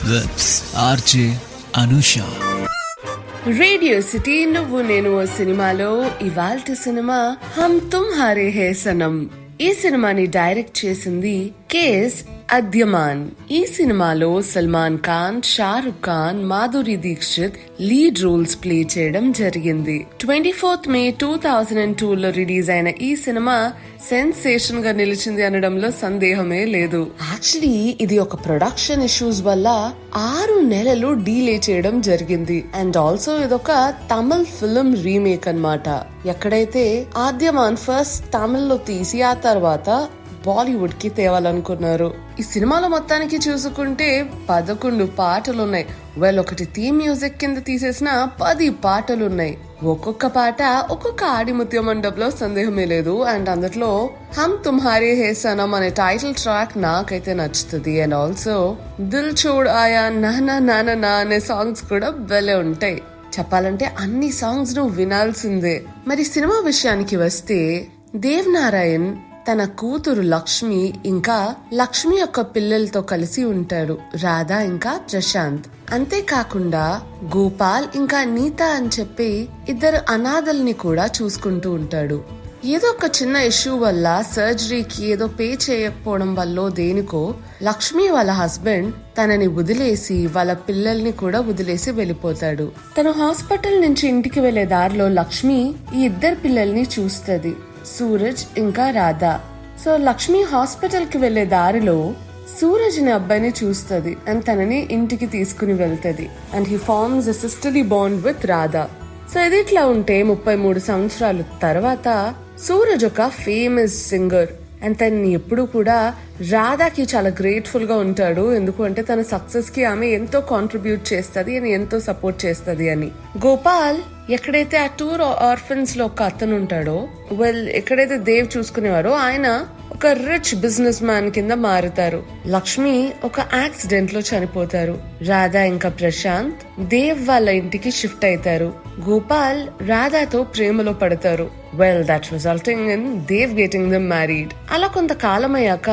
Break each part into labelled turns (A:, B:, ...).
A: with RJ Anusha.
B: Radio city నువ్వు నేను ఓ సినిమాలో ఇవాల్టి సినిమా హమ్ తుమ్హారే హే సనం. ఈ సినిమాని డైరెక్ట్ చేసింది కేఎస్ అద్యమాన్. ఈ సినిమాలో Salman Khan, Shahrukh Khan, Madhuri Dixit lead roles play చేయడం జరిగింది. 24th May 2002 లో రిలీజ్ అయిన ఈ సినిమా సెన్సేషన్ గా నిలిచింది అనడంలో సందేహమే లేదు. యాక్చువల్లీ ఇది ఒక ప్రొడక్షన్ ఇష్యూస్ వల్ల 6 నెలలు డీలే చేయడం జరిగింది. అండ్ ఆల్సో ఇదొక తమిళ్ ఫిల్మ్ రీమేక్ అన్నమాట. ఎక్కడైతే ఆద్యమాన్ ఫస్ట్ తమిళ్ లో తీసి ఆ తర్వాత బాలీవుడ్ కి తేవాలనుకున్నారు. ఈ సినిమాలో మొత్తానికి చూసుకుంటే 11 పాటలున్నాయి. ఒకటి థీమ్ మ్యూజిక్ కింద తీసేసిన 10 పాటలున్నాయి. ఒక్కొక్క పాట ఒక్కొక్క ఆడిముత్య మండపంలో సందేహమే లేదు. అండ్ అందులో హమ్ తుమ్హారే హే సనం అనే టైటిల్ ట్రాక్ నాకైతే నచ్చుతుంది. అండ్ ఆల్సో దిల్ చోడ్ ఆయా నానా నానా నా అనే సాంగ్స్ కూడా భలే ఉంటాయి. చెప్పాలంటే అన్ని సాంగ్స్ ను వినాల్సిందే. మరి సినిమా విషయానికి వస్తే దేవ్ నారాయణ్ తన కూతురు లక్ష్మి ఇంకా లక్ష్మి యొక్క పిల్లలతో కలిసి ఉంటాడు, రాధా ఇంకా ప్రశాంత్. అంతేకాకుండా గోపాల్ ఇంకా నీత అని చెప్పి 2 అనాథల్ని కూడా చూసుకుంటూ ఉంటాడు. ఏదో ఒక చిన్న ఇష్యూ వల్ల సర్జరీకి ఏదో పే చేయకపోవడం వల్ల దేనికో లక్ష్మి వాళ్ళ హస్బెండ్ తనని వదిలేసి వాళ్ళ పిల్లల్ని కూడా వదిలేసి వెళ్ళిపోతాడు. తను హాస్పిటల్ నుంచి ఇంటికి వెళ్లే దారిలో లక్ష్మి ఈ 2 పిల్లల్ని చూస్తది, సూరజ్ ఇంకా రాధా. సో లక్ష్మి హాస్పిటల్ కి వెళ్లే దారిలో సూరజ్ అనే అబ్బాయిని చూస్తది అండ్ తనని ఇంటికి తీసుకుని వెళ్తది. And he forms a sisterly bond with Radha. So ఇది ఇట్లా ఉంటే 33 సంవత్సరాల తర్వాత సూరజ్ ఒక ఫేమస్ సింగర్ అండ్ తనని ఎప్పుడు కూడా రాధాకి చాలా గ్రేట్ఫుల్ గా ఉంటాడు. ఎందుకు అంటే తన సక్సెస్ కి ఆమె ఎంతో కాంట్రిబ్యూట్ చేస్తది అని, ఎంతో సపోర్ట్ చేస్తది అని. గోపాల్ ఎక్కడైతే ఆ 2 ఆర్ఫన్స్ లో ఒక అతను ఉంటాడో, ఎక్కడైతే దేవ్ చూసుకునేవారో ఆయన ఒక రిచ్ బిజినెస్ మ్యాన్ కింద మారుతారు. లక్ష్మి ఒక యాక్సిడెంట్ లో చనిపోతారు. రాధా ఇంకా ప్రశాంత్ దేవ్ వాళ్ళ ఇంటికి షిఫ్ట్ అవుతారు. గోపాల్ రాధాతో ప్రేమలో పడతారు. That resulting in Dev getting them married. అలా కొంతకాలం అయ్యాక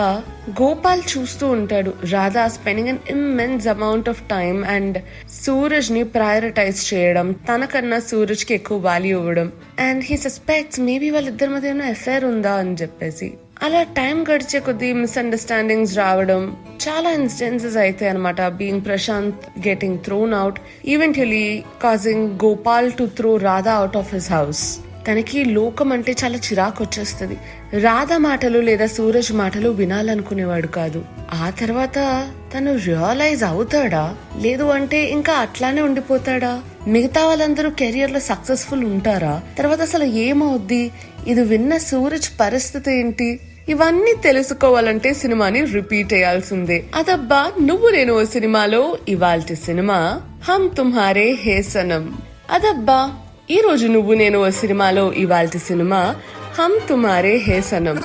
B: గోపాల్ చూస్తూ ఉంటాడు Radha spending an immense amount of time and Suraj ని ప్రయారిటైజ్ చేయడం, తనకన్నా సూరజ్ కి ఎక్కువ వాల్యూ ఇవ్వడం. అండ్ హీ సస్పెక్ట్స్ మేబీ వాళ్ళిద్దరి మధ్య ఏమైనా అఫైర్ ఉందా అని చెప్పేసి. అలా టైం గడిచే కొద్ది మిస్అండర్స్టాండింగ్స్ రావడం, చాలా ఇన్స్టెన్సెస్ అయితే అనమాట. Being Prashant getting thrown out, eventually causing Gopal to throw Radha out of his house. తనకి లోకం అంటే చాలా చిరాకు వచ్చేస్తుంది. రాధా మాటలు లేదా సూరజ్ మాటలు వినాలనుకునేవాడు కాదు. ఆ తర్వాత తను రియలైజ్ అవుతాడా, లేదు అంటే ఇంకా అట్లానే ఉండిపోతాడా, మిగతా వాళ్ళందరూ కెరియర్ లో సక్సెస్ఫుల్ ఉంటారా, తర్వాత అసలు ఏమవుద్ది, ఇది విన్న సూరజ్ పరిస్థితి ఏంటి, ఇవన్నీ తెలుసుకోవాలంటే సినిమాని రిపీట్ అయ్యాల్సిందే. అదబ్బా నువ్వు నేను ఓ సినిమాలో ఇవాల్టి సినిమా హమ్ తుమ్హారే హే సనం. అదబ్బా ఈ రోజు నువ్వు నేను ఓ సినిమాలో ఇవాల్టి సినిమా హమ్ తుమ్హారే హే సనం.